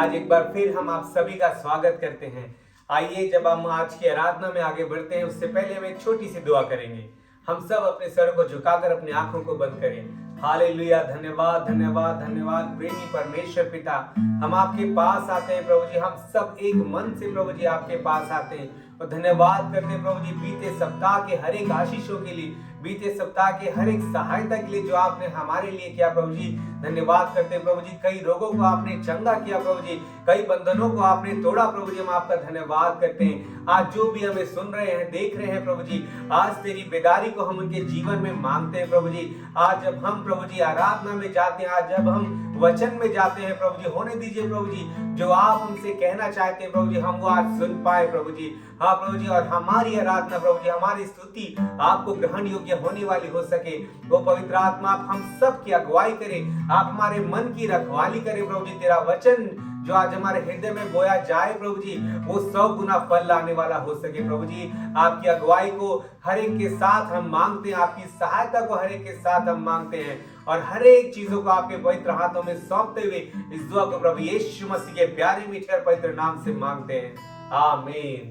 आज एक बार फिर हम आप सभी का स्वागत करते हैं। आइए जब हम आज की आराधना में आगे बढ़ते हैं उससे पहले हम एक छोटी सी दुआ करेंगे। हम सब अपने सर को झुकाकर अपनी आंखों को बंद करें। हालेलुया, धन्यवाद धन्यवाद धन्यवाद प्रेमी परमेश्वर पिता, हम आपके पास आते हैं प्रभु जी। हम सब एक मन से प्रभु जी आपके पास आते हैं और धन्यवाद करते हैं प्रभु जी बीते सप्ताह के हर एक आशीषों के लिए, बीते सप्ताह के हर एक सहायता के लिए जो आपने हमारे लिए किया प्रभु जी। धन्यवाद करते हैं प्रभु जी, कई रोगों को आपने चंगा किया प्रभु जी, कई बंधनों को आपने तोड़ा प्रभु जी। हम आपका धन्यवाद करते हैं। आज जो भी हमें सुन रहे हैं, देख रहे हैं प्रभु जी, आज तेरी बेदारी को हम उनके जीवन में मांगते हैं प्रभु जी। आज जब हम प्रभु जी आराधना में जाते हैं, आज जब हम वचन में जाते हैं प्रभु जी, होने दीजिए प्रभु जी जो आप हमसे कहना चाहते हैं प्रभु जी, हम वो आज सुन पाए प्रभु जी। हाँ प्रभु जी, और हमारी आराधना प्रभु जी, हमारी स्तुति आपको ग्रहण योग्य होने वाली हो सके। वो पवित्र आत्मा आप हम सब की अगुवाई करे, आप हमारे मन की रखवाली करें प्रभु जी। तेरा वचन जो आज हमारे हृदय में बोया जाए प्रभु जी, वो 100 गुना फल लाने वाला हो सके प्रभु जी। आपकी अगुवाई को हर एक के साथ हम मांगते हैं, आपकी सहायता को हर एक के साथ हम मांगते हैं और हर एक चीजों को आपके पवित्र हाथों में सौंपते हुए इस दुआ को प्रभु यीशु मसीह के प्यारे मीठे और पवित्र नाम से मांगते हैं, आमीन।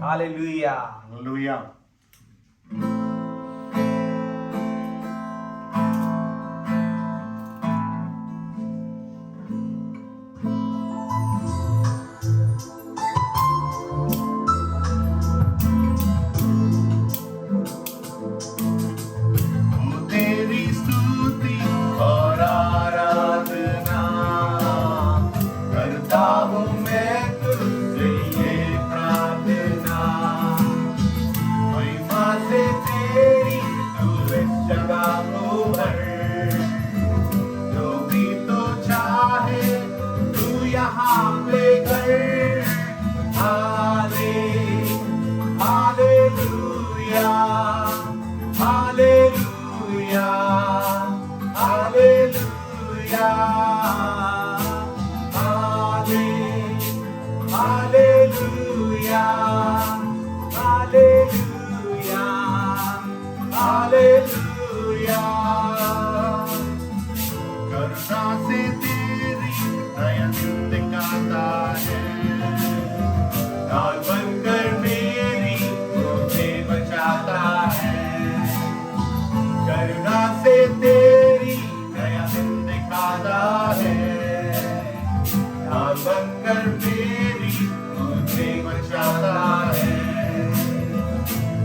Hallelujah hallelujah.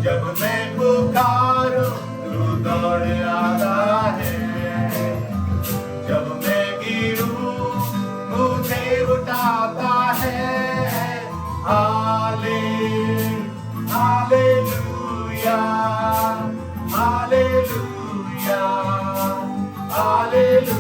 जब मैं पुकारूं तू दौड़ आता है, जब मैं गिरूं मुझे उठाता है। हालेलुया हालेलुया हालेलुया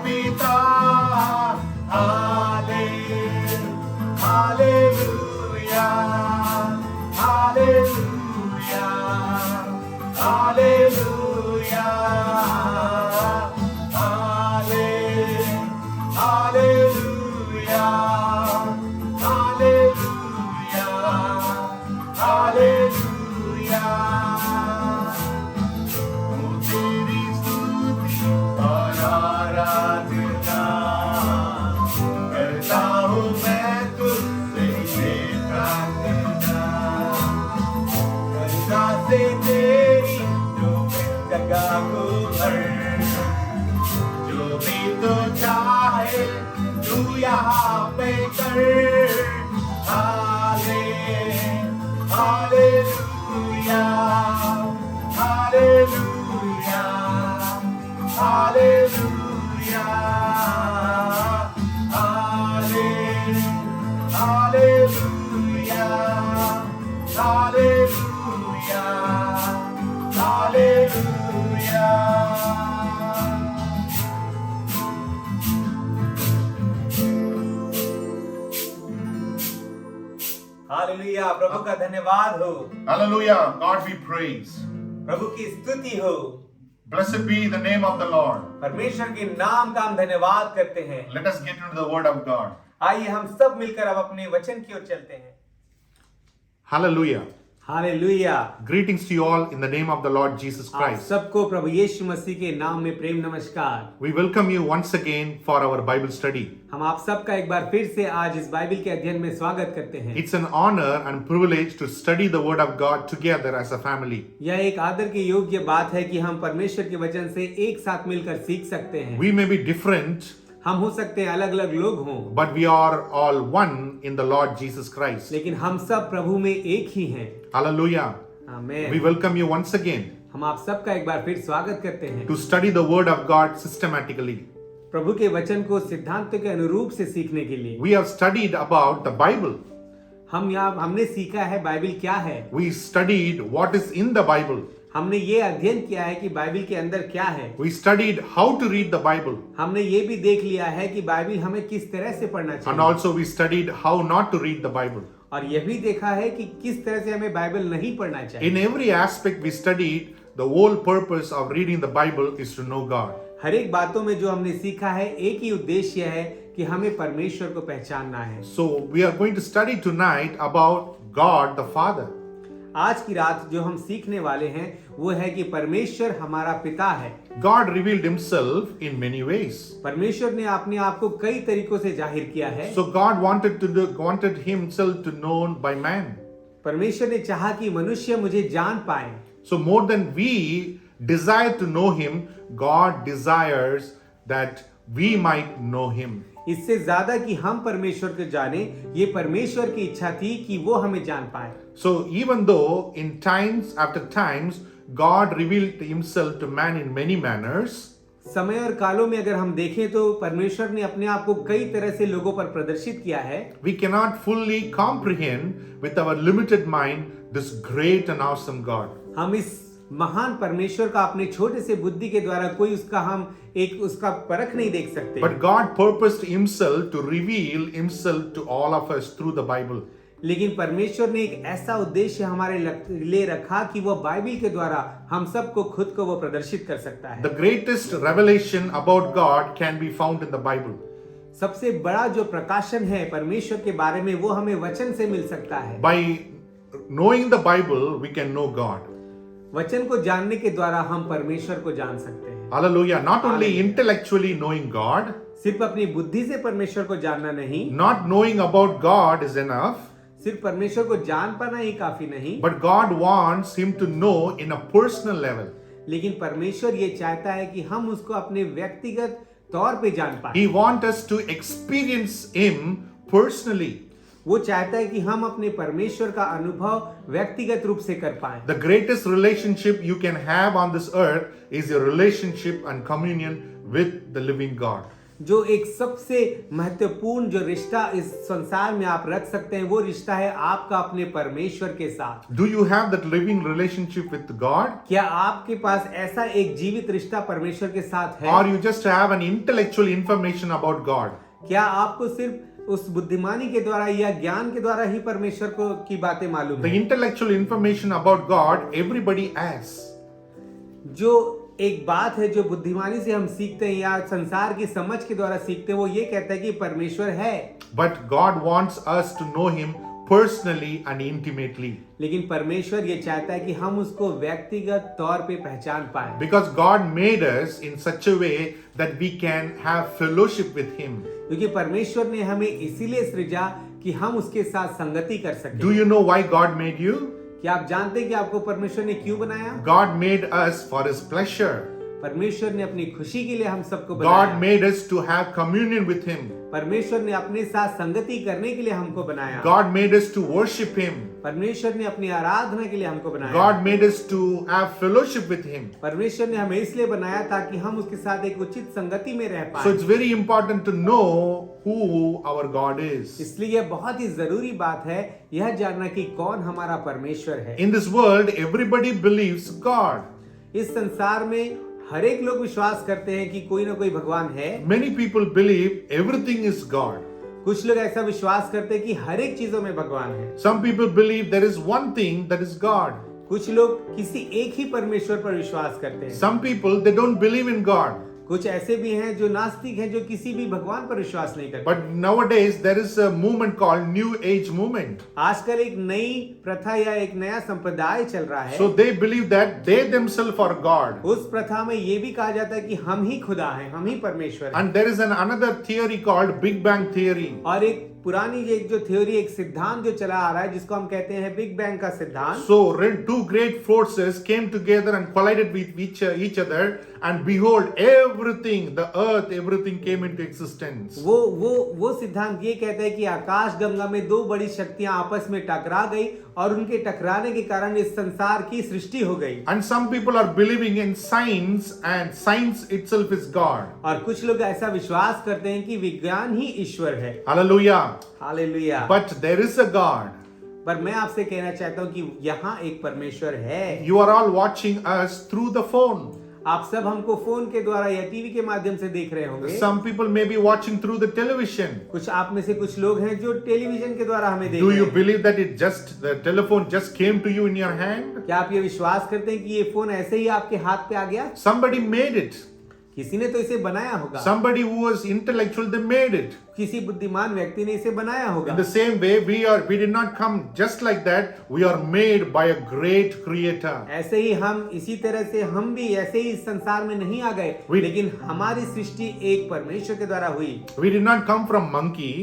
पिता। Hallelujah hallelujah hallelujah hallelujah hallelujah hallelujah. तेरी स्तुति और आराधना करता हूँ मैं तुझसे प्रार्थना, करता से तेरी जो जगह को भर, जो भी तो चाहे तू यहाँ पे कर। Hallelujah hallelujah hallelujah Hallelujah. Hallelujah. Hallelujah, प्रभु का धन्यवाद हो, Hallelujah. God be praised. प्रभु की स्तुति हो। Blessed be the name of the Lord. परमेश्वर के नाम का हम धन्यवाद करते हैं। Let us get into the word of God. आइए हम सब मिलकर अब अपने वचन की ओर चलते हैं। Hallelujah. Hallelujah. Greetings to you all in the name of the Lord Jesus आप Christ. सबको प्रभु यीशु मसीह के नाम में प्रेम नमस्कार। We welcome you once again for our Bible study. हम आप सबका एक बार फिर से आज इस बाइबल के अध्ययन में स्वागत करते हैं। It's an honor and privilege to study the word of God together as a family. यह एक आदर के योग्य बात है कि हम परमेश्वर के वचन से एक साथ मिलकर सीख सकते हैं। We may be different, हम हो सकते हैं अलग अलग लोग हों, but we are all one in the Lord Jesus Christ. लेकिन हम सब प्रभु में एक ही हैं। Hallelujah. We आमीन। welcome you once again हम आप सबका एक बार फिर स्वागत करते हैं। to study the word of God systematically. प्रभु के वचन को सिद्धांत के अनुरूप से सीखने के लिए We have studied about the Bible. हमने सीखा है बाइबल क्या है। We studied what is in the Bible. हमने ये अध्ययन किया है कि बाइबल के अंदर क्या है। We studied how to read the Bible. हमने ये भी देख लिया है कि बाइबल हमें किस तरह से पढ़ना And चाहिए, also we studied how not to read the Bible. और यह भी देखा है कि किस तरह से हमें बाइबल नहीं पढ़ना चाहिए। In every aspect we studied, the whole purpose of reading the Bible is to know God. हर एक बातों में जो हमने सीखा है एक ही उद्देश्य है कि हमें परमेश्वर को पहचानना है। So we are going to study tonight about God the Father. आज की रात जो हम सीखने वाले हैं वो है कि परमेश्वर हमारा पिता है। God revealed himself in many ways. परमेश्वर ने अपने आप को कई तरीकों से जाहिर किया है। So God wanted himself to known by man. परमेश्वर ने चाहा कि मनुष्य मुझे जान पाए। So more than we desire to know him, God desires that we might know him. इससे ज्यादा कि हम परमेश्वर को जाने, ये परमेश्वर की इच्छा थी कि वो हमें जान पाए। So even though in times after times God revealed himself to man in many manners, समय और कालों में अगर हम देखें तो परमेश्वर ने अपने आप को कई तरह से लोगों पर प्रदर्शित किया है। we cannot fully comprehend with our limited mind this great and awesome God. हम इस महान परमेश्वर का अपने छोटे से बुद्धि के द्वारा कोई उसका परख नहीं देख सकते। But God purposed himself to reveal himself to all of us through the Bible. लेकिन परमेश्वर ने एक ऐसा उद्देश्य हमारे लिए रखा कि वो बाइबल के द्वारा हम सबको खुद को वो प्रदर्शित कर सकता है। The greatest revelation about God can be found in the Bible. सबसे बड़ा जो प्रकाशन है परमेश्वर के बारे में वो हमें वचन से मिल सकता है। By knowing the Bible, we can know God. वचन को जानने के द्वारा हम परमेश्वर को जान सकते हैं। Hallelujah. Not only intellectually knowing God, सिर्फ अपनी बुद्धि से परमेश्वर को जानना नहीं, not knowing about God is enough, सिर्फ परमेश्वर को जान पाना ही काफी नहीं, but God wants him to know in a personal level. लेकिन परमेश्वर ये चाहता है कि हम उसको अपने व्यक्तिगत तौर पे जान पाए। He wants us to experience him personally. वो चाहता है कि हम अपने परमेश्वर का अनुभव व्यक्तिगत रूप से कर पाएं। The greatest relationship you can have on this earth is your relationship and communion with the living God. जो एक सबसे महत्वपूर्ण जो रिश्ता इस संसार में आप रख सकते हैं वो रिश्ता है आपका अपने परमेश्वर के साथ। Do you have that living relationship with God? क्या आपके पास ऐसा एक जीवित रिश्ता परमेश्वर के साथ है? Or you just have an intellectual information about God? क्या आपको सिर्फ उस बुद्धिमानी के द्वारा या ज्ञान के द्वारा ही परमेश्वर को की बातें मालूम The है? intellectual information about God everybody has. जो एक बात है जो बुद्धिमानी से हम सीखते हैं या संसार की समझ के द्वारा सीखते हैं वो ये कहता है कि परमेश्वर है। But God wants us to know him personally and intimately. लेकिन परमेश्वर ये चाहता है कि हम उसको व्यक्तिगत तौर पे पहचान पाए। Because God made us in such a way that we can have fellowship with him. क्योंकि परमेश्वर ने हमें इसीलिए सृजा कि हम उसके साथ संगति कर सकें। Do you know why God made you? क्या आप जानते हैं कि आपको परमेश्वर ने क्यों बनाया? God made us for his pleasure. परमेश्वर ने अपनी खुशी के लिए हम सबको God बनाया। made us to have communion with Him. परमेश्वर ने अपने साथ संगति करने के लिए हमको बनाया। God made us to worship Him. परमेश्वर ने अपनी आराधना के लिए हमको बनाया। God made us to have fellowship with Him. परमेश्वर ने हमें इसलिए बनाया ताकि हम उसके साथ एक उचित संगति में रह So पाए। it's very important to know who our God is. इसलिए यह बहुत ही जरूरी बात है यह जानना कि कौन हमारा परमेश्वर है। In this world, everybody believes God. इस संसार में हर एक लोग विश्वास करते हैं कि कोई ना कोई भगवान है। Many people believe everything is God. कुछ लोग ऐसा विश्वास करते हैं कि हर एक चीजों में भगवान है। Some people believe there is one thing that is God. कुछ लोग किसी एक ही परमेश्वर पर विश्वास करते हैं। Some people, they don't believe in God. कुछ ऐसे भी हैं जो नास्तिक हैं, जो किसी भी भगवान पर विश्वास नहीं करते। But nowadays, there is a movement called New Age movement. आजकल एक नई प्रथा या एक नया संप्रदाय चल रहा है। So they believe that they themselves are God. उस प्रथा में ये भी कहा जाता है कि हम ही खुदा हैं, हम ही परमेश्वर हैं। And there is another theory called Big Bang theory. और एक पुरानी एक जो थ्योरी, एक सिद्धांत जो चला आ रहा है जिसको हम कहते हैं बिग बैंग का सिद्धांत। So two great forces came together and collided with each other, and behold, everything, the earth, everything came into existence. वो सिद्धांत ये कहता है कि आकाश गंगा में दो बड़ी शक्तियां आपस में टकरा गई और उनके टकराने के कारण इस संसार की सृष्टि हो गई। And some people are believing in science, and science itself is God. और कुछ लोग ऐसा विश्वास करते हैं कि विज्ञान ही ईश्वर है। Hallelujah. Hallelujah. But there is a God. पर मैं आपसे कहना चाहता हूँ कि यहाँ एक परमेश्वर है। You are all watching us through the phone. आप सब हमको फोन के द्वारा या टीवी के माध्यम से देख रहे होंगे। Some people may be watching through the television. कुछ आप में से कुछ लोग हैं जो टेलीविजन के द्वारा हमें देख Do रहे you हैं। believe that the telephone just came to you in your hand? क्या आप ये विश्वास करते हैं कि ये फोन ऐसे ही आपके हाथ पे आ गया? Somebody made it. किसी ने तो इसे बनाया होगा। Somebody who was intellectual, they made it. किसी बुद्धिमान व्यक्ति ने इसे बनाया होगा। In the same way, we did not come just like that. We are made by a great creator. ऐसे ही हम इसी तरह से हम भी ऐसे ही इस संसार में नहीं आ गए, लेकिन हमारी सृष्टि एक परमेश्वर के द्वारा हुई। We did not come from monkey.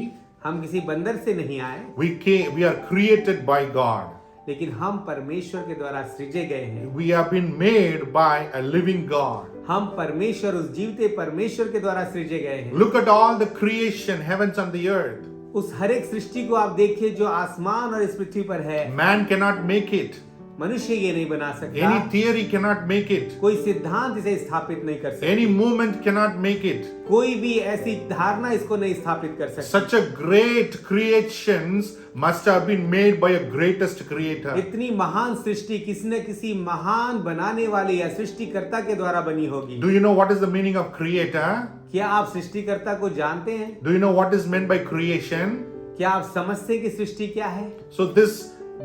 हम किसी बंदर से नहीं आए, We are created by God. लेकिन हम परमेश्वर के द्वारा सृजे गए हैं। We have been made by a living God. हम परमेश्वर, उस जीवते परमेश्वर के द्वारा सृजे गए हैं। Look at all the creation, heavens and the earth. उस हर एक सृष्टि को आप देखिए जो आसमान और इस पृथ्वी पर है। Man cannot make it. मनुष्य ये नहीं बना सकता। Any theory cannot make it. कोई सिद्धांत इसे स्थापित नहीं कर सकता। Any movement cannot make it. कोई भी ऐसी धारणा इसको नहीं स्थापित कर सकता। Such a great creations must have been made by a greatest creator. इतनी महान सृष्टि किसी न किसी महान बनाने वाले या सृष्टिकर्ता के द्वारा बनी होगी। Do you know what is the meaning of creator? क्या आप सृष्टिकर्ता को जानते हैं? Do you know what is meant by creation? क्या आप समझते हैं कि सृष्टि क्या है? So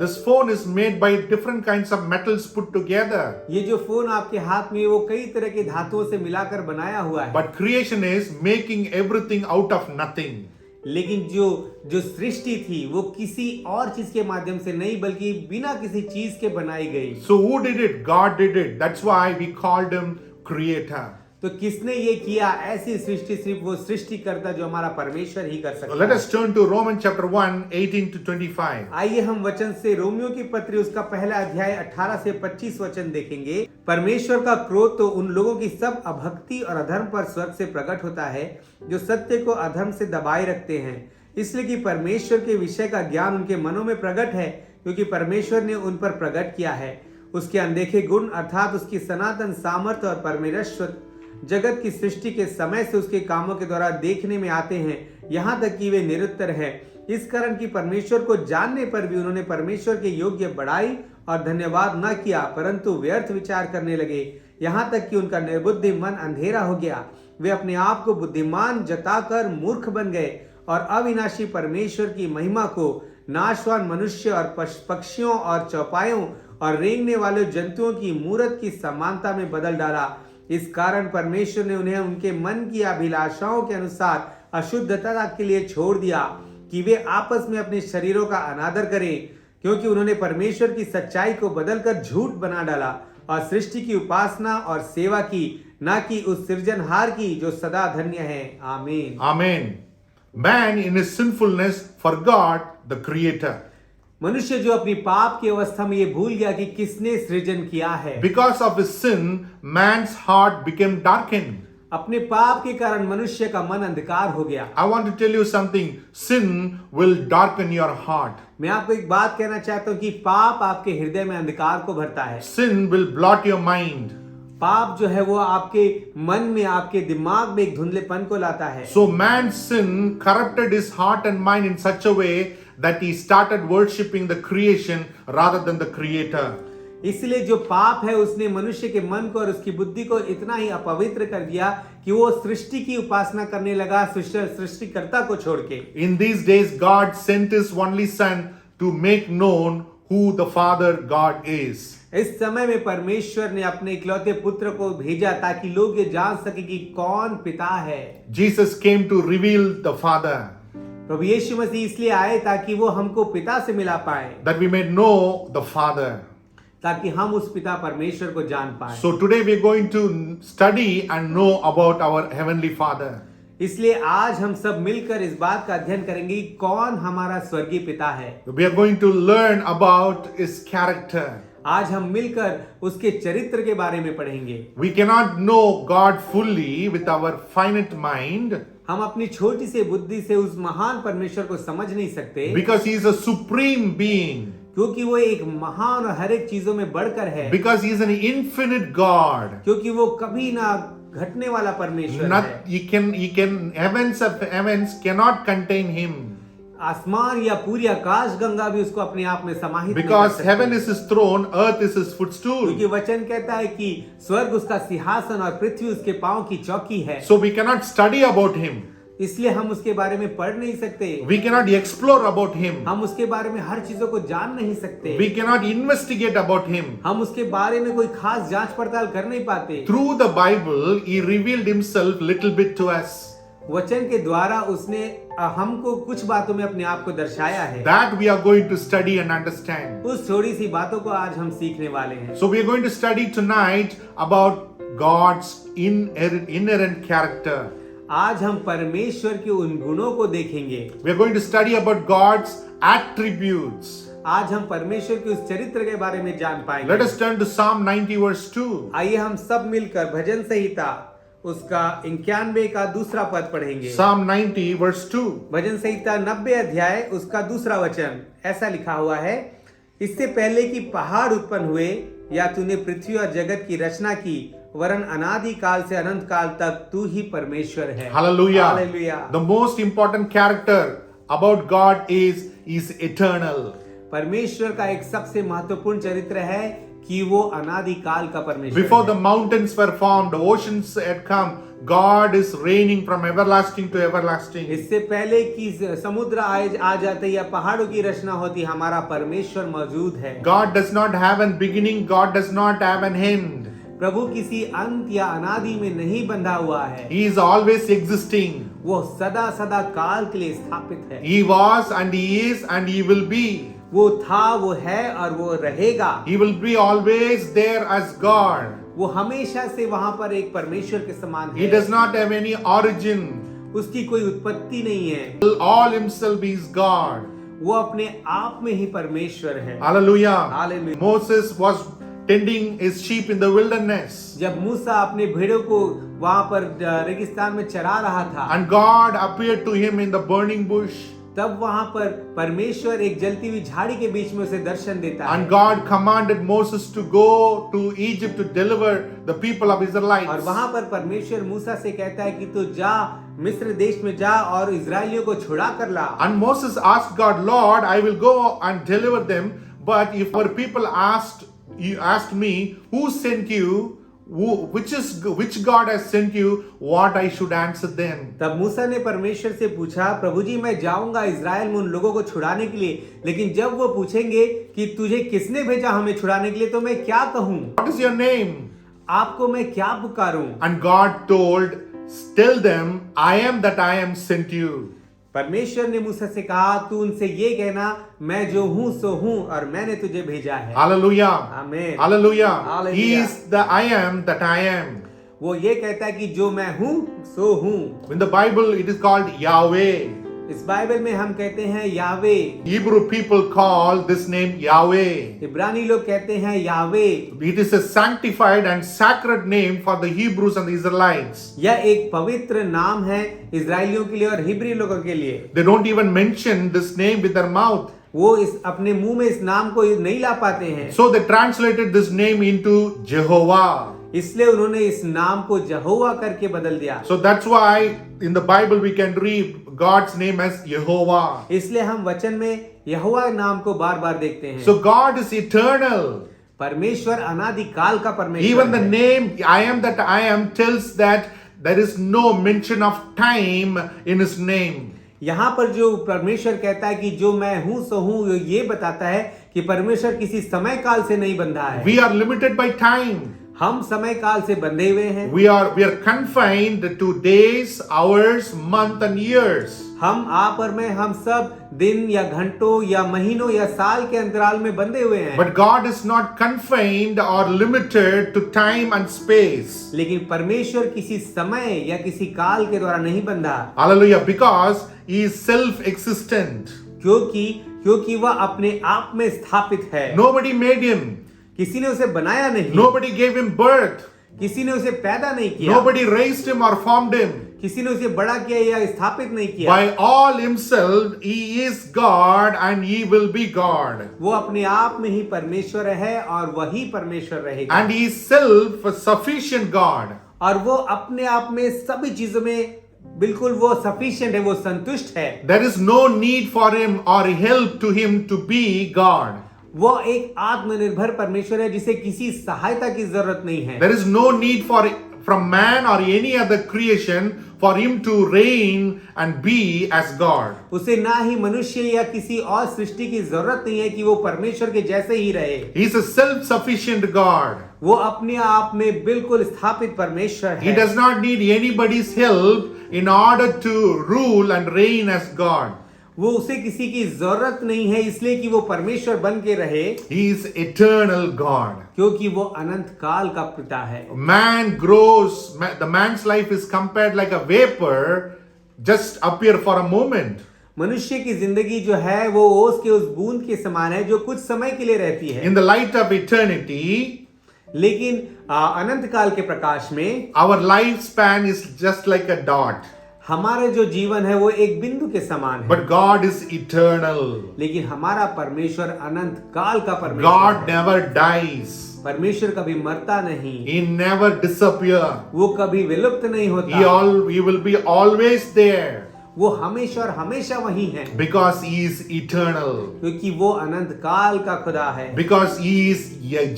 this phone is made by different kinds of metals put together. ये जो फोन आपके हाथ में है, वो कई तरह के धातुओं से मिलाकर बनाया हुआ है। But creation is making everything out of nothing. लेकिन जो सृष्टि थी वो किसी और चीज के माध्यम से नहीं बल्कि बिना किसी चीज के बनाई गई। So who did it? God did it. That's why we called him creator. तो किसने ये किया? ऐसी सृष्टि सिर्फ वो सृष्टिकर्ता जो हमारा परमेश्वर ही कर सकता Let है। us turn to Romans chapter 1, 18 to 25. आइए हम वचन से रोमियो की पत्री उसका पहला अध्याय 18 से 25 वचन देखेंगे। परमेश्वर का क्रोध तो उन लोगों की सब अभक्ति और अधर्म पर स्वर्ग से प्रकट होता है जो सत्य को अधर्म से दबाए रखते हैं, इसलिए कि परमेश्वर के विषय का ज्ञान उनके मनों में प्रकट है, क्योंकि परमेश्वर ने उन पर प्रकट किया है। उसके अनदेखे गुण अर्थात उसकी सनातन सामर्थ्य और परमेश्वर जगत की सृष्टि के समय से उसके कामों के द्वारा देखने में आते हैं, यहाँ तक कि वे निरुत्तर हैं। इस कारण कि परमेश्वर को जानने पर भी उन्होंने परमेश्वर के योग्य बड़ाई और धन्यवाद न किया, परंतु व्यर्थ विचार करने लगे, यहाँ तक कि उनका निर्बुद्धि मन अंधेरा हो गया। वे अपने आप को बुद्धिमान जताकर मूर्ख बन गए और अविनाशी परमेश्वर की महिमा को नाशवान मनुष्य और पक्षियों और चौपायों और रेंगने वाले जंतुओं की मूरत की समानता में बदल डाला। इस कारण परमेश्वर ने उन्हें उनके मन की अभिलाषाओं के अनुसार अशुद्धता के लिए छोड़ दिया कि वे आपस में अपने शरीरों का अनादर करें, क्योंकि उन्होंने परमेश्वर की सच्चाई को बदलकर झूठ बना डाला और सृष्टि की उपासना और सेवा की, ना कि उस सृजनहार की जो सदा धन्य है। आमीन। Amen. Man in his sinfulness forgot the creator. मनुष्य जो अपनी पाप की अवस्था में ये भूल गया कि किसने सृजन किया है। Because of his sin, man's heart became darkened. अपने पाप के कारण मनुष्य का मन अंधकार हो गया। I want to tell you something. Sin will darken your heart. मैं आपको एक बात कहना चाहता हूँ कि पाप आपके हृदय में अंधकार को भरता है। Sin will blot your mind. पाप जो है वो आपके मन में, आपके दिमाग में एक धुंधलेपन को लाता है। So man's sin corrupted his heart and mind in such a way that he started worshipping the creation rather than the creator. इसलिए जो पाप है उसने मनुष्य के मन को और उसकी बुद्धि को इतना ही अपवित्र कर दिया कि वो सृष्टि की उपासना करने लगा सृष्टिकर्ता को छोड़ के। In these days, God sent his only son to make known who the Father God is. इस समय में परमेश्वर ने अपने इकलौते पुत्र को भेजा ताकि लोग ये जान सके कि कौन पिता है। Jesus came to reveal the Father, प्रभु यीशु मसीह इसलिए आए ताकि वो हमको पिता से मिला पाए, that we may know the Father. ताकि हम उस पिता परमेश्वर को जान पाए। So today we are going to study and know about our Heavenly Father. इसलिए आज हम सब मिलकर इस बात का अध्ययन करेंगे कि कौन हमारा स्वर्गीय पिता है। We are going to learn about his character. आज हम मिलकर उसके चरित्र के बारे में पढ़ेंगे। We cannot know God fully with our finite mind हम अपनी छोटी सी बुद्धि से उस महान परमेश्वर को समझ नहीं सकते, because he is a supreme being, क्योंकि वो एक महान और हर एक चीजों में बढ़कर है, because he is an infinite God. क्योंकि वो कभी ना घटने वाला परमेश्वर Not, है। heavens cannot contain him. आसमान या पूरी आकाश गंगा भी उसको अपने आप में समाहित नहीं कर Because सकते। heaven is his throne, earth is his footstool. क्योंकि वचन कहता है कि स्वर्ग उसका सिंहासन और पृथ्वी उसके पांव की चौकी है। So we cannot study about him. इसलिए हम उसके बारे में पढ़ नहीं सकते, We cannot explore about him. हम उसके बारे में हर चीजों को जान नहीं सकते, We cannot investigate about him. हम उसके बारे में कोई खास जांच पड़ताल कर नहीं पाते। Through the Bible, he revealed himself little bit to us. वचन के द्वारा उसने हमको कुछ बातों में अपने आप को दर्शाया है। That we are going to study and understand. उस थोड़ी सी बातों को आज हम सीखने वाले हैं। So we are going to study tonight about God's inherent character. आज हम परमेश्वर के उन गुणों को देखेंगे। We are going to study about God's attributes. आज हम परमेश्वर के उस चरित्र के बारे में जान पाएंगे। Let us turn to Psalm 90 verse 2. आइए हम सब मिलकर भजन संहिता उसका 91 का दूसरा पद पढ़ेंगे। Psalm 90 verse 2. भजन संहिता 90 अध्याय उसका दूसरा वचन ऐसा लिखा हुआ है, इससे पहले कि पहाड़ उत्पन्न हुए या तूने पृथ्वी और जगत की रचना की, वरन अनादि काल से अनंत काल तक तू ही परमेश्वर है। Hallelujah. Hallelujah. The most important character about God is eternal. परमेश्वर का एक सबसे महत्वपूर्ण चरित्र है कि वो अनादि काल का परमेश्वर Before the है। mountains were formed, the oceans had come, God is reigning from everlasting to everlasting. इससे पहले कि समुद्र आ जाते या पहाड़ों की रचना होती, हमारा परमेश्वर मौजूद है। God does not have a beginning, God does not have an end. प्रभु किसी अंत या अनादि में नहीं बंधा हुआ है, He is always existing. वो सदा सदा काल के लिए स्थापित है। He was and he is and he will be. वो था, वो है और वो रहेगा। He will be always there as God. वो हमेशा से वहां पर एक परमेश्वर के समान He है। does not have any origin. उसकी कोई उत्पत्ति नहीं है, All himself is God. वो अपने आप में ही परमेश्वर है। Hallelujah. Hallelujah. Moses was tending his sheep in the wilderness. जब मूसा अपने भेड़ों को वहां पर रेगिस्तान में चरा रहा था, And God appeared to him in the burning bush. तब वहां पर परमेश्वर एक जलती हुई झाड़ी के बीच में उसे दर्शन देता And है। God commanded Moses to go to Egypt to deliver the people of और Israelites. वहां पर परमेश्वर मूसा से कहता है कि तू जा, मिस्र देश में जा और इजरायलियों को छुड़ा कर ला। And Moses asked God, Lord, I will go and deliver them, but if our people asked me, who sent you? Which God has sent you? What I should answer them? तब मूसा ने परमेश्वर से पूछा, प्रभु जी मैं जाऊंगा इजराइल में उन लोगों को छुड़ाने के लिए, लेकिन जब वो पूछेंगे कि तुझे किसने भेजा हमें छुड़ाने के लिए, तो मैं क्या कहूँ? What is your name? आपको मैं क्या पुकारूं? And God told, tell them, I am that I am sent you. परमेश्वर ने मूसा से कहा, तू उनसे ये कहना, मैं जो हूँ सो हूँ और मैंने तुझे भेजा है। Hallelujah. Amen. Hallelujah. Hallelujah. He is the I am that I am. वो ये कहता है कि जो मैं हूँ सो हूँ। In the Bible, it is called Yahweh. इस बाइबल में हम कहते हैं यावे, Hebrew people call this name Yahweh. इब्रानी लोग कहते हैं यावे। It is a sanctified and sacred name for the Hebrews and the Israelites. यह एक पवित्र नाम है इजराइलियों के लिए और हिब्री लोगों के लिए। They don't even mention this name with their mouth. वो इस अपने मुंह में इस नाम को नहीं ला पाते हैं, So they translated this name into Jehovah. इसलिए उन्होंने इस नाम को यहोवा करके बदल दिया। So that's why in the Bible we can read God's name as Jehovah. इसलिए हम वचन में यहोवा नाम को बार बार देखते हैं। So God is eternal. परमेश्वर अनादिकाल का परमेश्वर Even the है। name I am that I am tells that there is no mention of time in his name. यहाँ पर जो परमेश्वर कहता है कि जो मैं हूँ सो हूँ, ये बताता है कि परमेश्वर किसी समय काल से नहीं बंधा है। We are limited by time. हम समय काल से बंधे हुए हैं। We are confined to days, hours, month and years. हम आप और मैं, हम सब दिन या घंटों या महीनों या साल के अंतराल में बंधे हुए हैं। But God is not confined or limited to time and space. लेकिन परमेश्वर किसी समय या किसी काल के द्वारा नहीं बंधा। Hallelujah. Because he is self-existent. क्योंकि वह अपने आप में स्थापित है। Nobody made him. किसी ने उसे बनाया नहीं, Nobody gave him birth. किसी ने उसे पैदा नहीं किया, Nobody raised him or formed him. किसी ने उसे बड़ा किया या स्थापित नहीं किया। By all himself, he is God and he will be God. वो अपने आप में ही परमेश्वर है और वही परमेश्वर रहेगा। And he is self-sufficient God. और वो अपने आप में सभी चीजों में बिल्कुल वो सफिशिएंट है, वो संतुष्ट है। There is no need for him or help to him to be God. वो एक आत्मनिर्भर परमेश्वर है जिसे किसी सहायता की जरूरत नहीं है। There is no need from man or any other creation for him to reign and be as God. उसे ना ही मनुष्य या किसी और सृष्टि की जरूरत नहीं है कि वो परमेश्वर के जैसे ही रहे। He is a self-sufficient God. वो अपने आप में बिल्कुल स्थापित परमेश्वर He है। does not need anybody's help in order to rule and reign as God. वो उसे किसी की जरूरत नहीं है इसलिए कि वो परमेश्वर बन के रहे, He is eternal God. क्योंकि वो अनंत काल का पिता है। Man grows, the man's life is compared like a vapor, just appear for a moment. मनुष्य की जिंदगी जो है वो ओस के उस बूंद के समान है जो कुछ समय के लिए रहती है। In the light of eternity, लेकिन अनंत काल के प्रकाश में our lifespan is just like a dot. हमारा जो जीवन है वो एक बिंदु के समान है। But God is eternal. लेकिन हमारा परमेश्वर अनंत काल का परमेश्वर God है। never dies. परमेश्वर कभी मरता नहीं, He never disappears. वो कभी विलुप्त नहीं होता, He will be always there वो हमेशा और हमेशा वही है, because He is eternal. क्योंकि वो अनंत काल का खुदा है, Because He is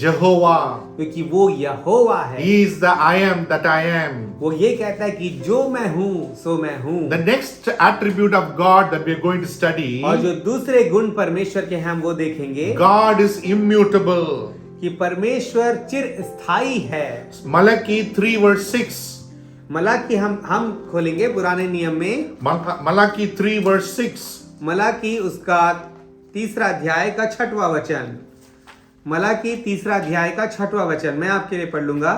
Jehovah. क्योंकि वो यहोवा है। He is the I am that I am. वो ये कहता है कि जो मैं हूँ सो मैं हूँ। The next attribute of God that we are going to study, और जो दूसरे गुण परमेश्वर के हैं हम वो देखेंगे God is immutable. कि परमेश्वर चिर स्थायी है। Malachi 3 verse 6. मलाकी हम खोलेंगे पुराने नियम में, Malachi 3 verse 6. मलाकी उसका 3 अध्याय का 6वां वचन। मलाकी 3 अध्याय का 6वां वचन मैं आपके लिए पढ़ लूंगा।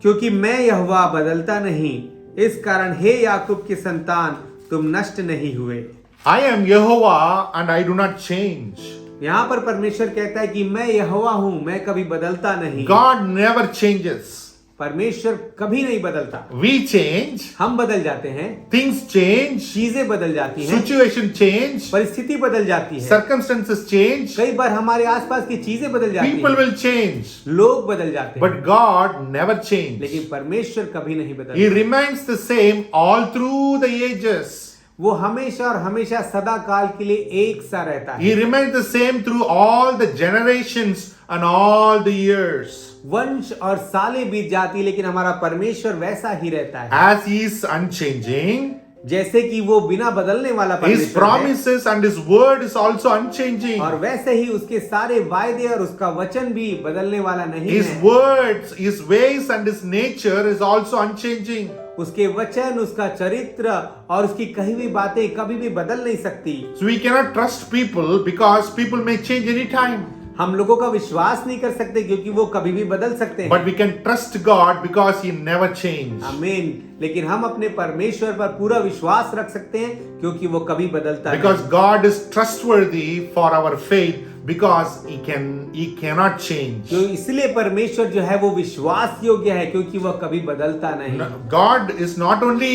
क्योंकि मैं यहोवा बदलता नहीं, इस कारण हे याकूब के संतान तुम नष्ट नहीं हुए। I am Jehovah and I do not change. यहाँ पर परमेश्वर कहता है कि मैं यहोवा हूं, मैं कभी बदलता नहीं। God never changes. परमेश्वर कभी नहीं बदलता। We change. हम बदल जाते हैं, Things change. चीजें बदल जाती हैं, Situation change. परिस्थिति बदल जाती है, Circumstances change. कई बार हमारे आसपास की चीजें बदल जाती People हैं, will change. लोग बदल जाते हैं, But God never changes. लेकिन परमेश्वर कभी नहीं He बदलता। remains the same all through the ages. वो हमेशा और हमेशा सदा काल के लिए एक सा रहता है। He remains the same through all the generations and all the years. वंश और सालें बीत जाती, लेकिन हमारा परमेश्वर वैसा ही रहता है, As He is unchanging, जैसे कि वो बिना बदलने वाला His परमेश्वर है, promises and His word is also unchanging. और वैसे ही उसके सारे वायदे और उसका वचन भी बदलने वाला नहीं His है। words, His ways and His nature is also unchanging. उसके वचन, उसका चरित्र और उसकी कही हुई बातें कभी भी बदल नहीं सकती। So we cannot trust people because people may change anytime. हम लोगों का विश्वास नहीं कर सकते क्योंकि वो कभी भी बदल सकते हैं। But we can trust God because He never changes. आमीन। लेकिन हम अपने परमेश्वर पर पूरा विश्वास रख सकते हैं क्योंकि वो कभी बदलता Because नहीं। God is trustworthy for our faith because He cannot change. क्यों इसलिए परमेश्वर जो है वो विश्वास योग्य है क्योंकि वह कभी बदलता नहीं। God is not only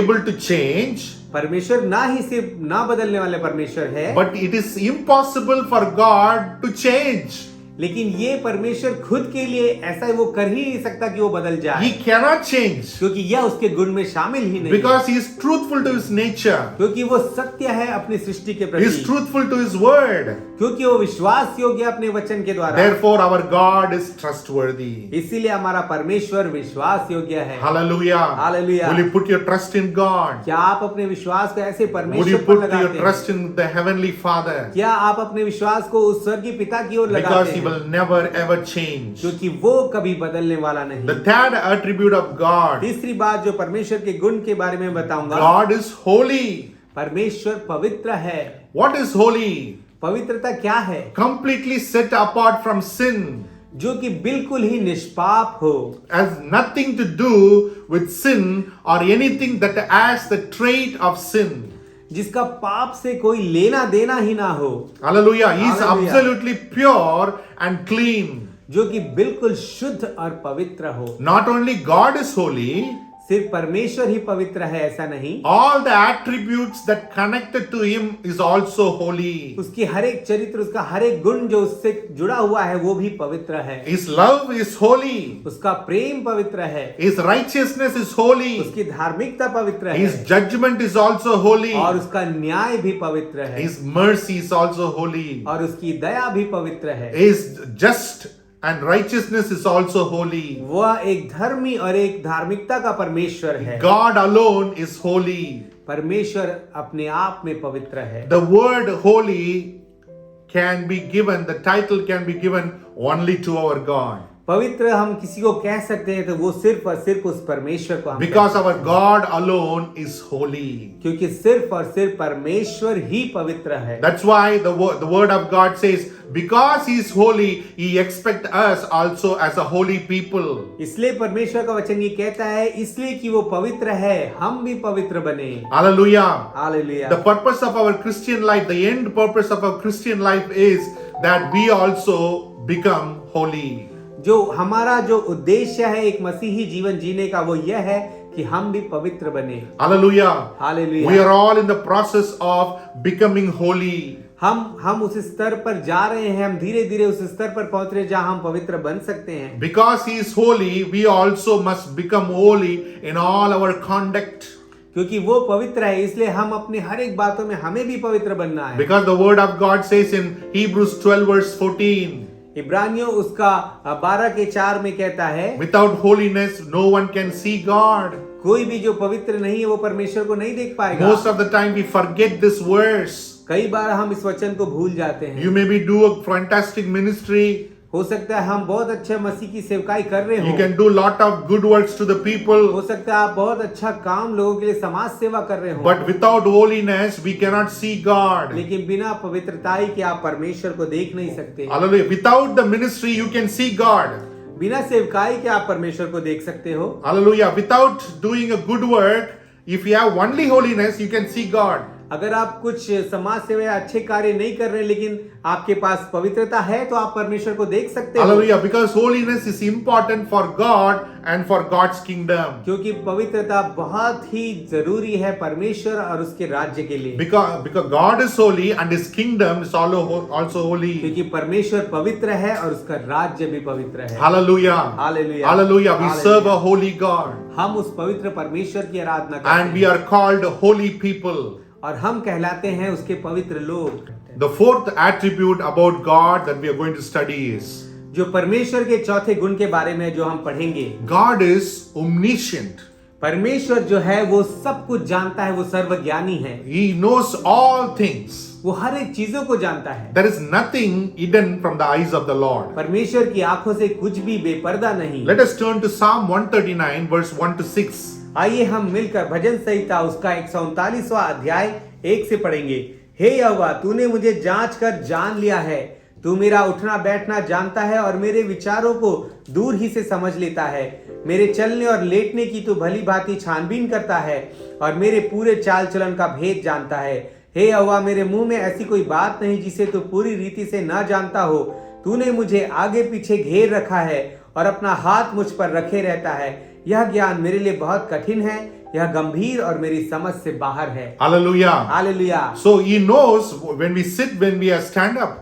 able to change, परमेश्वर ना ही सिर्फ ना बदलने वाले परमेश्वर है, but it is impossible for God to change. लेकिन ये परमेश्वर खुद के लिए ऐसा वो कर ही नहीं सकता कि वो बदल He जाए cannot change क्योंकि यह उसके गुण में शामिल ही नहीं है। because He is truthful to His nature. क्योंकि वो सत्य है अपनी सृष्टि के He is प्रति, truthful to His word. क्योंकि वो विश्वास योग्य है अपने वचन के द्वारा। Therefore, our God is trustworthy. इसीलिए हमारा परमेश्वर विश्वास योग्य है। Hallelujah. Hallelujah. Will you put your trust in God? क्या आप अपने विश्वास को ऐसे Would you परमेश्वर पर put your लगाते हैं? trust in the Heavenly Father? क्या आप अपने विश्वास को उस स्वर्गीय पिता की ओर Because लगाते He हैं? will never ever change. क्योंकि वो कभी बदलने वाला नहीं। The third attribute of God, तीसरी बात जो परमेश्वर के गुण के बारे में बताऊंगा, God is holy. परमेश्वर पवित्र है। What is holy? पवित्रता क्या है? Completely set apart from sin. जो कि बिल्कुल ही निष्पाप हो, Has nothing to do with sin or anything that has the trait of sin. जिसका पाप से कोई लेना देना ही ना हो, Hallelujah. He is Hallelujah. absolutely pure and clean. जो कि बिल्कुल शुद्ध और पवित्र हो। Not only God is holy, सिर्फ परमेश्वर ही पवित्र है ऐसा नहीं, all the attributes that connected to Him is also holy. उसकी हर एक चरित्र, उसका हर एक गुण जो उससे जुड़ा हुआ है वो भी पवित्र है। His love is holy. उसका प्रेम पवित्र है, His righteousness is holy. उसकी धार्मिकता पवित्र His है judgment is also holy. और उसका न्याय भी पवित्र है His mercy is also holy. और उसकी दया भी पवित्र है। His just and righteousness is also holy. वह एक धर्मी और एक धार्मिकता का परमेश्वर है। God alone is holy. परमेश्वर अपने आप में पवित्र है। The word holy can be given, the title can be given only to our God. पवित्र हम किसी को कह सकते हैं तो वो सिर्फ और सिर्फ उस परमेश्वर को हम Because कह our सकते हैं। God alone is holy. क्योंकि सिर्फ और सिर्फ परमेश्वर ही पवित्र है। That's why the word of God says, because He is holy, He expects us also as a holy people. इसलिए परमेश्वर का वचन ये कहता है, इसलिए कि वो पवित्र है हम भी पवित्र बने। Hallelujah. Hallelujah. The purpose of our Christian life, the end purpose of our Christian life is that we also become holy. जो हमारा जो उद्देश्य है एक मसीही जीवन जीने का वो यह है कि हम भी पवित्र बने। Hallelujah. Hallelujah. We are all in the process of becoming holy. हम उस स्तर पर जा रहे हैं, हम धीरे धीरे उस स्तर पर पहुंच रहे हैं जहां हम पवित्र बन सकते हैं। Because He is holy, we also must become holy in all our conduct. क्योंकि वो पवित्र है इसलिए हम अपने हर एक बातों में हमें भी पवित्र बनना है। Because the word of God says in Hebrews 12 verse 14, इब्रानियों उसका 12:4 में कहता है, without holiness no one can see God. कोई भी जो पवित्र नहीं है वो परमेश्वर को नहीं देख पाएगा। Most of the time we forget this verse. कई बार हम इस वचन को भूल जाते हैं। You maybe do a fantastic ministry. हो सकता है हम बहुत अच्छे मसीह की सेवकाई कर रहे You हो। can do lot of good works to the people. हो सकता है आप बहुत अच्छा काम लोगों के लिए समाज सेवा कर रहे हो। But without holiness we cannot see God. लेकिन बिना पवित्रताई के आप परमेश्वर को देख नहीं सकते। Hallelujah. Without the ministry you can see God. बिना सेवकाई के आप परमेश्वर को देख सकते हो। Hallelujah. Without doing a good work, if you have only holiness, you can see God. अगर आप कुछ समाज सेवा या अच्छे कार्य नहीं कर रहे लेकिन आपके पास पवित्रता है तो आप परमेश्वर को देख सकते हो। Hallelujah. Because holiness is important for God and for God's kingdom. क्योंकि पवित्रता बहुत ही जरूरी है परमेश्वर और उसके राज्य के लिए। Because God is holy and His kingdom is also holy. क्योंकि परमेश्वर पवित्र है और उसका राज्य भी पवित्र है। Hallelujah. Hallelujah. Hallelujah. We Hallelujah. serve a holy God. हम उस पवित्र परमेश्वर की आराधना करते And we हैं are called holy people. और हम कहलाते हैं उसके पवित्र लोग। The fourth attribute about God that we are going to study is, जो परमेश्वर के चौथे गुण के बारे में जो हम पढ़ेंगे, God is omniscient. परमेश्वर जो है वो सब कुछ जानता है, वो सर्वज्ञानी है। He knows all things. वो हर एक चीजों को जानता है। There is nothing hidden from the eyes of the Lord. परमेश्वर की आंखों से कुछ भी बेपर्दा नहीं। Let us turn to Psalm 139 verse 1 to 6. आइए हम मिलकर भजन संहिता उसका 139वां अध्याय 1 से पढ़ेंगे। हे यहोवा, तूने मुझे जांच कर जान लिया है, तू मेरा उठना बैठना जानता है और मेरे विचारों को दूर ही से समझ लेता है। मेरे चलने और लेटने की तू भली भांति छानबीन करता है और मेरे पूरे चाल चलन का भेद जानता है। हे यहोवा, मेरे मुंह में ऐसी कोई बात नहीं जिसे तू पूरी रीति से न जानता हो। तूने मुझे आगे पीछे घेर रखा है और अपना हाथ मुझ पर रखे रहता है। यह ज्ञान मेरे लिए बहुत कठिन है, यह गंभीर और मेरी समझ से बाहर है। Hallelujah. Hallelujah. So he knows when we sit, when we stand up.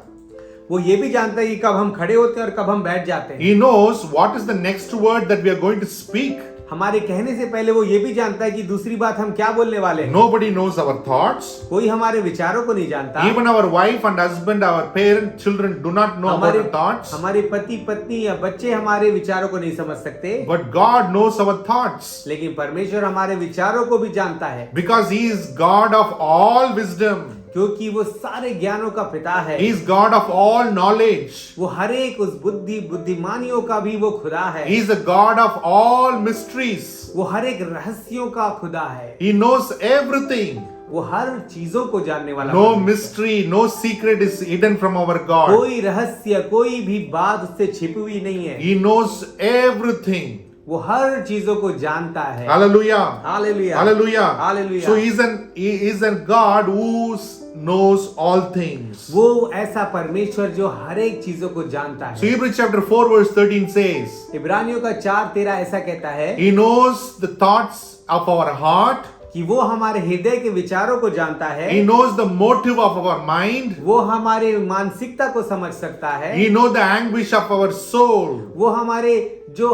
वो ये भी जानता है कि कब हम खड़े होते हैं और कब हम बैठ जाते हैं। He knows what is the next word that we are going to speak. हमारे कहने से पहले वो ये भी जानता है कि दूसरी बात हम क्या बोलने वाले हैं। Nobody knows our thoughts. कोई हमारे विचारों को नहीं जानता। Even our wife and husband, our parents, children do not know about our thoughts. हमारे पति पत्नी या बच्चे हमारे विचारों को नहीं समझ सकते। But God knows our thoughts. लेकिन परमेश्वर हमारे विचारों को भी जानता है। Because He is God of all wisdom. क्योंकि वो सारे ज्ञानों का पिता है। He is God of all knowledge. वो हर एक उस बुद्धिमानियों का भी वो खुदा है। He is the God of all mysteries. वो हर एक रहस्यों का खुदा है। He knows everything. वो हर चीजों को जानने वाला No है। mystery, no secret is hidden from our God. कोई रहस्य, कोई भी बात उससे छिपी हुई नहीं है। He knows everything. वो हर चीजों को जानता है। Hallelujah. Hallelujah. Hallelujah. Hallelujah. So he is a God who knows all things. वो ऐसा परमेश्वर जो हर एक चीजों को जानता So है। Hebrews chapter 4 verse 13 says, इब्रानियों का 4:13 ऐसा कहता है He knows the thoughts of our heart. कि वो हमारे हृदय के विचारों को जानता है। He knows the motive of our mind. वो हमारे मानसिकता को समझ सकता है। He knows the anguish of our soul. वो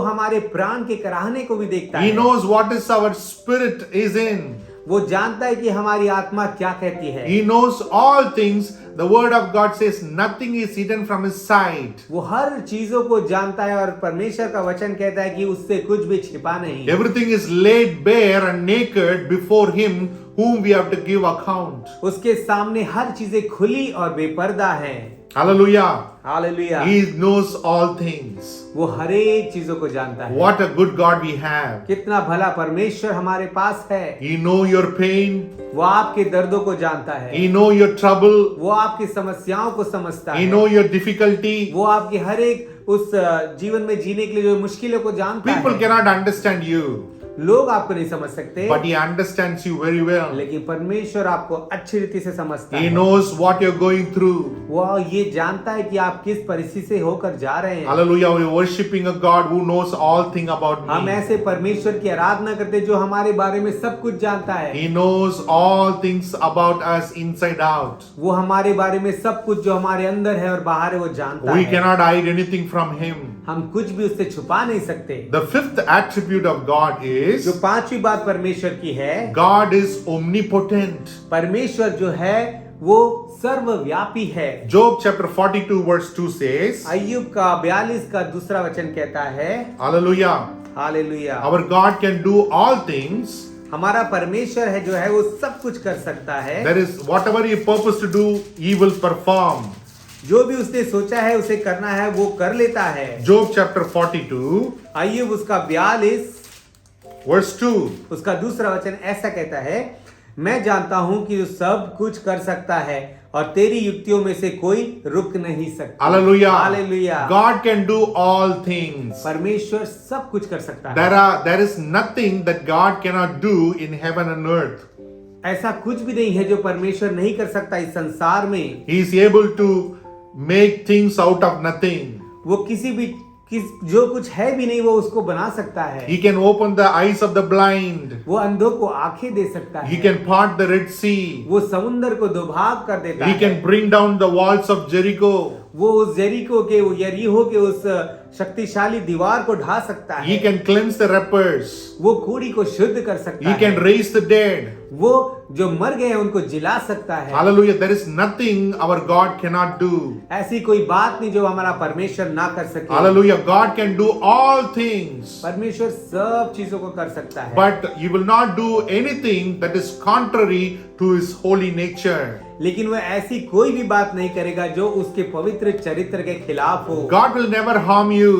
हमारे प्राण के कराहने को भी देखता He है। knows what is our spirit is in. वो जानता है कि हमारी आत्मा क्या कहती है। He knows all things. The word of God says nothing is hidden from His sight. वो हर चीजों को जानता है और परमेश्वर का वचन कहता है कि उससे कुछ भी छिपा नहीं। Everything is laid bare and naked before Him whom we have to give account. उसके सामने हर चीजें खुली और बेपर्दा हैं। Hallelujah. Hallelujah. He knows all things. वो हर एक चीजों को जानता है। What a good God we have. कितना भला परमेश्वर हमारे पास है। He knows your pain. वो आपके दर्दों को जानता है। He knows your trouble. वो आपकी समस्याओं को समझता He है। knows your difficulty. वो आपकी हर एक उस जीवन में जीने के लिए जो मुश्किलों को जानता People है। cannot understand you, लोग आपको नहीं समझ सकते, but He understands you very well. लेकिन परमेश्वर आपको अच्छी रीति से समझता He है। knows what you're going through. वो ये जानता है कि आप किस परिस्थिति से होकर जा रहे हैं। Hallelujah. We're worshiping a God who knows all things about हम me. ऐसे परमेश्वर की आराधना करते जो हमारे बारे में सब कुछ जानता है। He knows all things about us inside out. वो हमारे बारे में सब कुछ जो हमारे अंदर है और बाहर है वो जानता We है। cannot hide anything from Him. हम कुछ भी उससे छुपा नहीं सकते। The fifth attribute of God is जो पांचवी बात परमेश्वर की है, God is omnipotent. परमेश्वर जो है वो सर्वव्यापी है। Job chapter 42 verse 2 says, अय्यूब का 42 का दूसरा वचन कहता है, Hallelujah. Hallelujah. Our God can do all things. हमारा परमेश्वर है जो है वो सब कुछ कर सकता है। There is whatever He purposed to do, He will perform. जो भी उसने सोचा है उसे करना है वो कर लेता है। Job chapter 42 अय्यूब उसका 42 verse 2. उसका दूसरा वचन ऐसा कहता है, मैं जानता हूं कि जो सब कुछ कर सकता है और तेरी युक्तियों में से कोई रुक नहीं सकता। Hallelujah. Hallelujah. God can do all things. परमेश्वर सब कुछ कर सकता है। There is nothing that God cannot do in heaven and earth. ऐसा कुछ भी नहीं है जो परमेश्वर नहीं कर सकता इस संसार में। He is able to make things out of nothing. वो जो कुछ है भी नहीं वो उसको बना सकता है। He can open the eyes of the blind. वो अंधों को आंखें दे सकता He है। can part the Red Sea. वो समुद्र को दो भाग कर देता He है। can bring down the walls of Jericho. वो उस यरीहो के उस शक्तिशाली दीवार को ढा सकता है। He can cleanse the lepers. वो कूड़ी को शुद्ध कर सकता He है। can raise the dead. वो जो मर गए हैं उनको जिला सकता है। Hallelujah. There is nothing our God cannot do. ऐसी कोई बात नहीं जो हमारा परमेश्वर ना कर सके। Hallelujah. God can do all things. परमेश्वर सब चीजों को कर सकता है। But He will not do anything that is contrary to His holy nature. लेकिन वह ऐसी कोई भी बात नहीं करेगा जो उसके पवित्र चरित्र के खिलाफ हो। God will never harm you.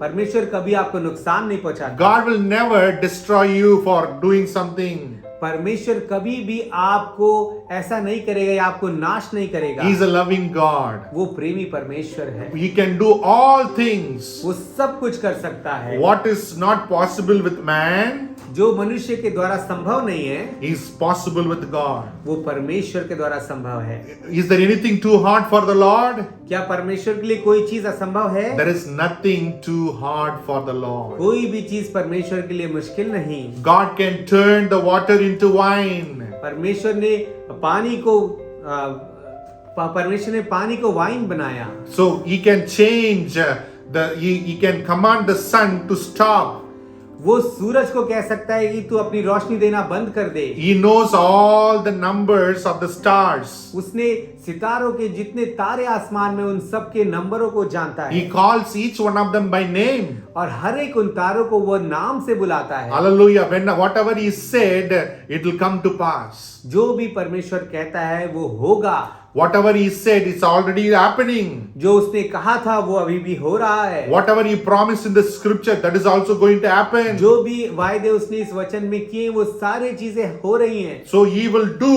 परमेश्वर कभी आपको नुकसान नहीं पहुंचाता। God will never destroy you for doing something. परमेश्वर कभी भी आपको ऐसा नहीं करेगा या आपको नाश नहीं करेगा। He is a loving God. वो प्रेमी परमेश्वर है, He can do all things. वो सब कुछ कर सकता है। What is not possible with man जो मनुष्य के द्वारा संभव नहीं है, is possible with God. वो परमेश्वर के द्वारा संभव है। Is there anything too hard for the Lord? क्या परमेश्वर के लिए कोई चीज असंभव है? There is nothing too hard for the Lord. कोई भी चीज परमेश्वर के लिए मुश्किल नहीं। God can turn the water into wine. परमेश्वर ने पानी को वाइन बनाया। So he can change he can command the sun to stop. वो सूरज को कह सकता है कि तू अपनी रोशनी देना बंद कर दे। He knows all the numbers of the stars. उसने सितारों के जितने तारे आसमान में उन सब के नंबरों को जानता है। He calls each one of them by name. और हर एक उन तारों को वो नाम से बुलाता है। Hallelujah. Whatever he said, it will come to pass. जो भी परमेश्वर कहता है वो होगा। Whatever he said, it's already happening. जो उसने कहा था वो अभी भी हो रहा है। Whatever he promised in the scripture, that is also going to happen. जो भी वायदे उसने इस वचन में किए वो सारी चीजें हो रही हैं। So he will do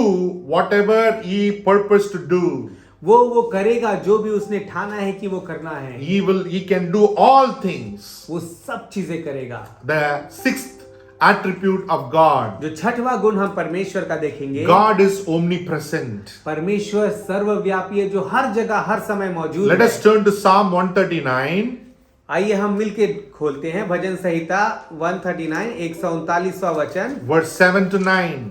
whatever he purposed to do. वो करेगा जो भी उसने ठाना है कि वो करना है। He can do all things. वो सब चीजें करेगा। The sixth attribute of God. जो छठवां गुण हम परमेश्वर का देखेंगे, God is omnipresent. परमेश्वर सर्वव्यापी है, जो हर जगह हर समय मौजूद Let है। us turn to Psalm 139. आइए हम मिलके खोलते हैं भजन संहिता 139 139वां वचन, Verse 7 to 9.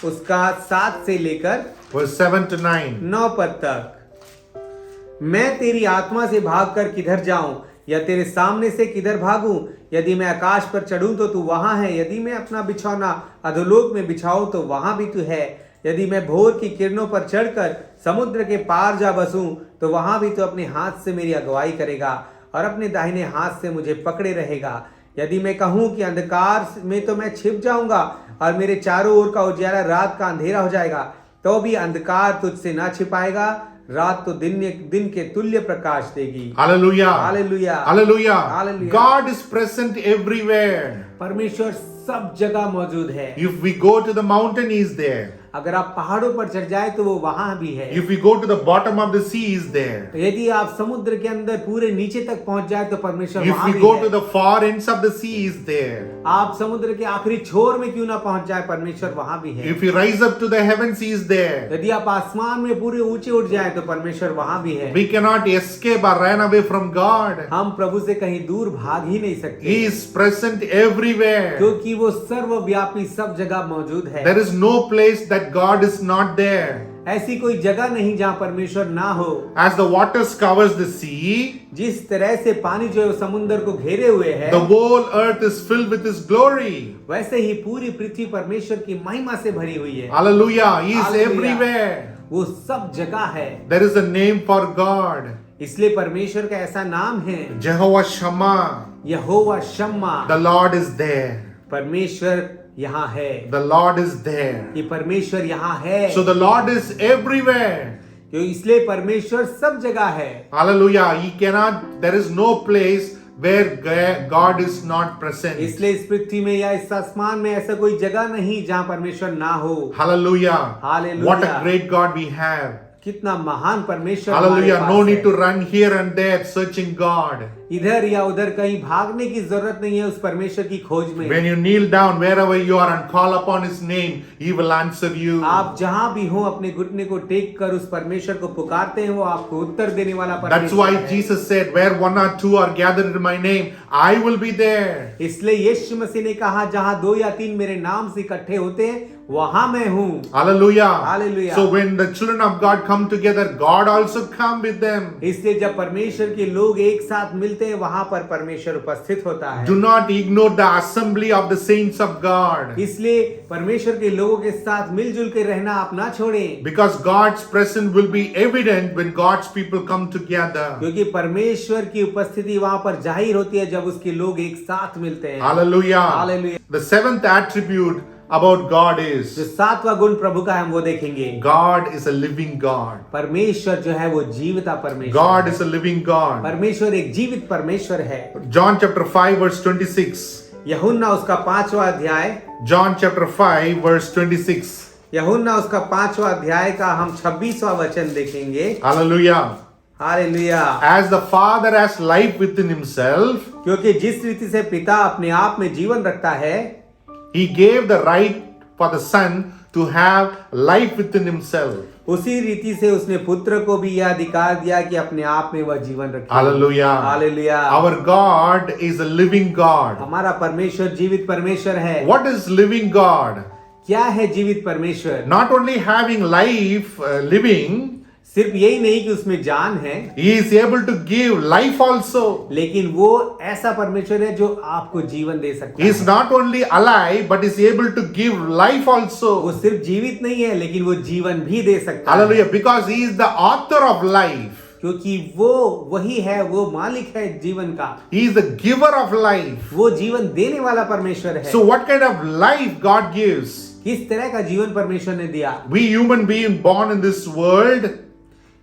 उसका 7 से लेकर Verse 7 to 9. 9 पद तक। मैं तेरी आत्मा से भागकर किधर जाऊं, या तेरे सामने से किधर भागूं? यदि मैं आकाश पर चढ़ूं तो तू वहां है, यदि मैं अपना बिछौना अधोलोक में बिछाऊं तो वहां भी तू है, यदि मैं भोर की किरणों पर चढ़कर समुद्र के पार जा बसूं तो वहां भी तू अपने हाथ से मेरी अगुवाई करेगा और अपने दाहिने हाथ से मुझे पकड़े रहेगा। यदि मैं कहूं कि अंधकार में तो मैं छिप जाऊंगा और मेरे चारों ओर का उजियारा रात का अंधेरा हो जाएगा, तो भी अंधकार तुझसे ना छिपाएगा, रात तो दिन के तुल्य प्रकाश देगी। Hallelujah. Hallelujah, Hallelujah. Hallelujah. God is present everywhere. परमेश्वर सब जगह मौजूद है। If we go to the mountain, he is there. अगर आप पहाड़ों पर चढ़ जाए तो वो वहां भी है। If we go to the bottom of the sea, he is there. यदि आप समुद्र के अंदर पूरे नीचे तक पहुंच जाए तो परमेश्वर If वहां we भी go है। to the far ends of the sea, he is there. आप समुद्र के आखिरी छोर में क्यों ना पहुंच जाए, परमेश्वर वहां भी है। If we rise up to the heavens, he is there. यदि आप आसमान में पूरे ऊंचे उठ जाए तो परमेश्वर वहां भी है। We cannot escape or run away from God. हम प्रभु से कहीं दूर भाग ही नहीं सकते, He is present everywhere. क्योंकि वो सर्वव्यापी सब जगह मौजूद है। There is no place that God is not there. ऐसी कोई जगह नहीं जहाँ परमेश्वर ना हो। As the waters covers the sea, जिस तरह से पानी जो है वो समुद्र को घेरे हुए है, the whole earth is filled with His glory. वैसे ही पूरी पृथ्वी परमेश्वर की महिमा से भरी हुई है। Hallelujah. He is Hallelujah. everywhere. वो सब जगह है। There is a name for God. इसलिए परमेश्वर का ऐसा नाम है, Jehovah Shammah. Jehovah Shamma. The Lord is there. परमेश्वर यहाँ है। The Lord is there. ये परमेश्वर यहाँ है। So the Lord is everywhere. तो इसलिए परमेश्वर सब जगह है। Hallelujah. He cannot, there is no place where God is not present. इसलिए इस पृथ्वी में या इस आसमान में ऐसा कोई जगह नहीं जहाँ परमेश्वर ना हो। Hallelujah. Hallelujah. What a great God we have. कितना महान परमेश्वर Hallelujah. हमारे No पास need है। to run here and there searching God. इधर या उधर कहीं भागने की जरूरत नहीं है उस परमेश्वर की खोज में। When you kneel down wherever you are and call upon His name, He will answer you. आप जहां भी हो अपने घुटने को टेक कर उस परमेश्वर को पुकारते हैं, वो आपको उत्तर देने वाला That's परमेश्वर why है। Jesus said, where one or two are gathered in my name, I will be there. इसलिए यीशु मसीह ने कहा, जहां 2 या 3 मेरे नाम से इकट्ठे होते हैं वहां मैं हूँ। Hallelujah. Hallelujah. So when the children of God come together, God also come with them. इसलिए जब परमेश्वर के लोग एक साथ मिलते हैं वहां पर परमेश्वर उपस्थित होता है। Do not ignore the assembly of the saints of God. इसलिए परमेश्वर के लोगों के साथ मिलजुल के रहना आप ना छोड़ें, Because God's presence will be evident when God's people come together. क्योंकि परमेश्वर की उपस्थिति वहां पर जाहिर होती है जब उसके लोग एक साथ मिलते हैं। Hallelujah. Hallelujah. The seventh attribute about God is जो 7वां गुण प्रभु का है हम वो देखेंगे। God is a living God. परमेश्वर जो है वो जीविता परमेश्वर God है। is a living God. परमेश्वर एक जीवित परमेश्वर है। John chapter 5 verse 26. यूहन्ना उसका 5वां अध्याय, John chapter 5 verse 26. यूहन्ना उसका 5वां अध्याय का हम 26वां वचन देखेंगे। Hallelujah. Hallelujah. As the Father has life within himself, क्योंकि जिस रीति से पिता अपने आप में जीवन रखता है, he gave the right for the Son to have life within himself. उसी रीति से उसने पुत्र को भी यह अधिकार दिया कि अपने आप में वह जीवन रखे। Hallelujah. Hallelujah. Our God is a living God. हमारा परमेश्वर जीवित परमेश्वर है। What is living God? क्या है जीवित परमेश्वर? Not only having life, living, सिर्फ यही नहीं कि उसमें जान है, he is able to give life also. लेकिन वो ऐसा परमेश्वर है जो आपको जीवन दे सकता He is है। not only alive, but is able to give life वो also. सिर्फ जीवित नहीं है, लेकिन वो जीवन भी दे सकता है। Hallelujah. Because he is the author of life. क्योंकि वो वही है, वो मालिक है जीवन का, He is the giver of life. वो जीवन देने वाला परमेश्वर है। So what kind of life God gives? किस तरह का जीवन परमेश्वर ने दिया? We human beings born in this world,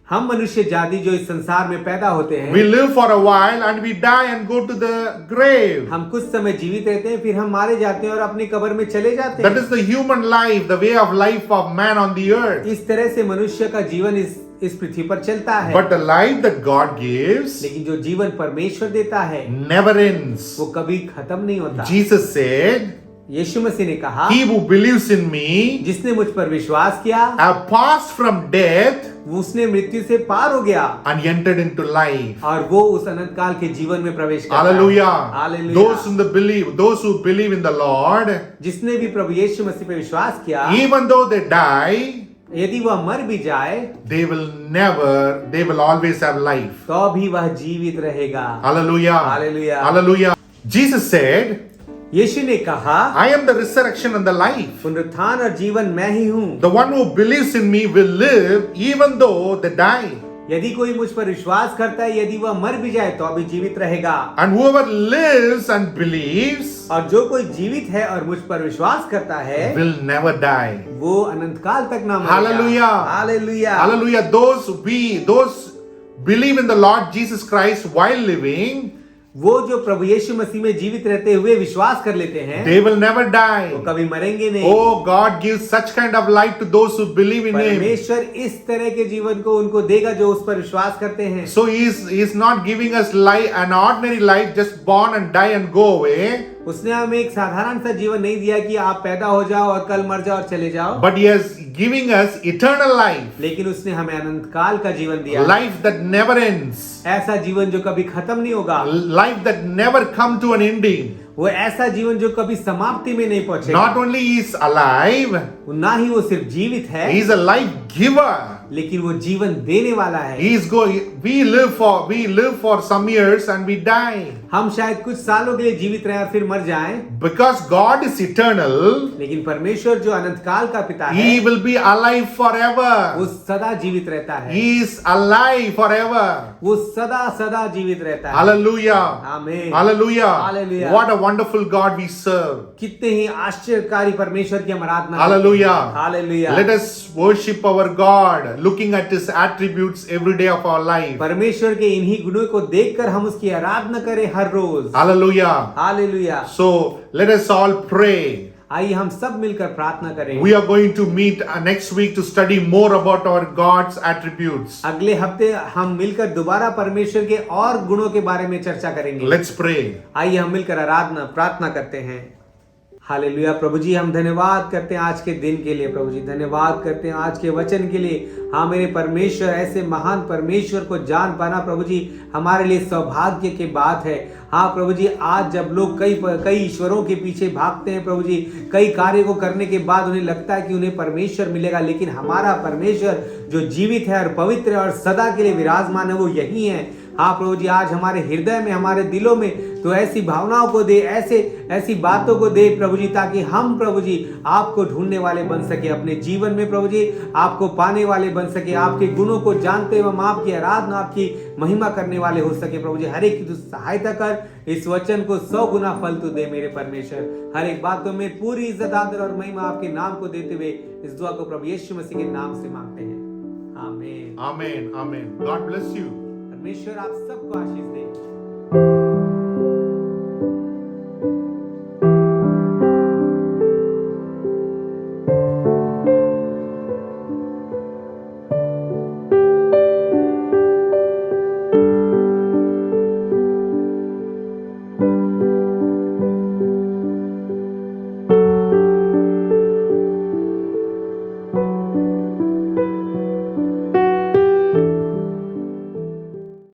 हम मनुष्य जाति जो इस संसार में पैदा होते हैं, we live for a while and we die and go to the grave. हम कुछ समय जीवित रहते हैं, फिर हम मारे जाते हैं और अपनी कब्र में चले जाते That हैं। is the human life, the way of life of man on the earth. इस तरह से मनुष्य का जीवन इस पृथ्वी पर चलता है। But the life that God gives लेकिन जो जीवन परमेश्वर देता है never ends. वो कभी खत्म नहीं होता। Jesus said, यीशु मसीह ने कहा, he who believes in me जिसने मुझ पर विश्वास किया, have passed from death उसने मृत्यु से पार हो गया and entered into life. और वो उस अनंत काल के जीवन में प्रवेश करता है। Hallelujah. Hallelujah. Those who believe in the Lord, जिसने भी प्रभु यीशु मसीह पे विश्वास किया, even though they die, यदि वह मर भी जाए, they will always have life. तो भी वह जीवित रहेगा। Hallelujah. Hallelujah. Hallelujah. Jesus said, यीशु ने कहा, I am the resurrection and the life. पुनरुत्थान और जीवन मैं ही हूँ। The one who believes in me will live even though they die. यदि कोई मुझ पर विश्वास करता है, यदि वह मर भी जाए तो भी जीवित रहेगा। And whoever lives and believes और जो कोई जीवित है और मुझ पर विश्वास करता है, will never die. वो अनंत काल तक ना मरेगा। Hallelujah. Hallelujah. Hallelujah. Those believe in the Lord Jesus Christ while living, वो जो प्रभु यीशु मसीह में जीवित रहते हुए विश्वास कर लेते हैं, they will never वो die. कभी मरेंगे नहीं। Oh, God gives such kind of life to those who believe in Him. परमेश्वर इस तरह के जीवन को उनको देगा जो उस पर विश्वास करते हैं। So He is not giving us life, an ordinary life, just born and die and go away. उसने हमें एक साधारण सा जीवन नहीं दिया कि आप पैदा हो जाओ और कल मर जाओ और चले जाओ, But He is giving us eternal life, लेकिन उसने हमें अनंत काल का जीवन दिया। life that never ends, ऐसा जीवन जो कभी खत्म नहीं होगा, life that never come to an ending. वो ऐसा जीवन जो कभी समाप्ति में नहीं पहुंचेगा। Not only He is alive, ना ही वो सिर्फ जीवित है, He is a life giver. लेकिन वो जीवन देने वाला है। He is going. We live for some years and we die. हम शायद कुछ सालों के लिए जीवित रहे और फिर मर जाएं, Because God is eternal, लेकिन परमेश्वर जो अनंत काल का पिता है, He will be alive वो forever. सदा जीवित रहता है। He is alive forever. वो सदा सदा जीवित रहता है। Hallelujah. आमीन। Hallelujah. Hallelujah. What a wonderful God we serve. कितने ही आश्चर्यकारी परमेश्वर की हम आराधना करते हैं। Hallelujah. Hallelujah. Let us worship our God, looking at His attributes every day of our life. परमेश्वर के इन्हीं गुणों को देखकर हम उसकी आराधना करें हर रोज। Hallelujah. Hallelujah. So let us all pray. आइए हम सब मिलकर प्रार्थना करें। We are going to meet next week to study more about our God's attributes. अगले हफ्ते हम मिलकर दोबारा परमेश्वर के और गुणों के बारे में चर्चा करेंगे। Let's pray. आइए हम मिलकर प्रार्थना करते हैं। हालेलुया। प्रभु जी हम धन्यवाद करते हैं आज के दिन के लिए। प्रभु जी धन्यवाद करते हैं आज के वचन के लिए। हाँ मेरे परमेश्वर, ऐसे महान परमेश्वर को जान पाना प्रभु जी हमारे लिए सौभाग्य की बात है। हाँ प्रभु जी, आज जब लोग कई ईश्वरों के पीछे भागते हैं प्रभु जी, कई कार्य को करने के बाद उन्हें लगता है कि उन्हें परमेश्वर मिलेगा, लेकिन हमारा परमेश्वर जो जीवित है और पवित्र है और सदा के लिए विराजमान है, वो यही है। हाँ प्रभु जी, आज हमारे हृदय में, हमारे दिलों में तो ऐसी भावनाओं को दे, ऐसी बातों को दे प्रभु जी, ताकि हम प्रभु जी आपको ढूंढने वाले बन सके, अपने जीवन में प्रभु जी आपको पाने वाले बन सके, आपके गुणों को जानते हुए हम आपकी आराधना, आपकी महिमा करने वाले हो सके। प्रभु जी हर एक की तू सहायता कर, इस वचन को 100 गुना फल तू दे मेरे परमेश्वर। हर एक बातों में पूरी इज्जत, आदर और महिमा आपके नाम को देते हुए इस दुआ को प्रभु यीशु मसीह के नाम से मांगते हैं। आमीन। Amen. Amen. God bless you. परमेश्वर आप सबको आशीष दे।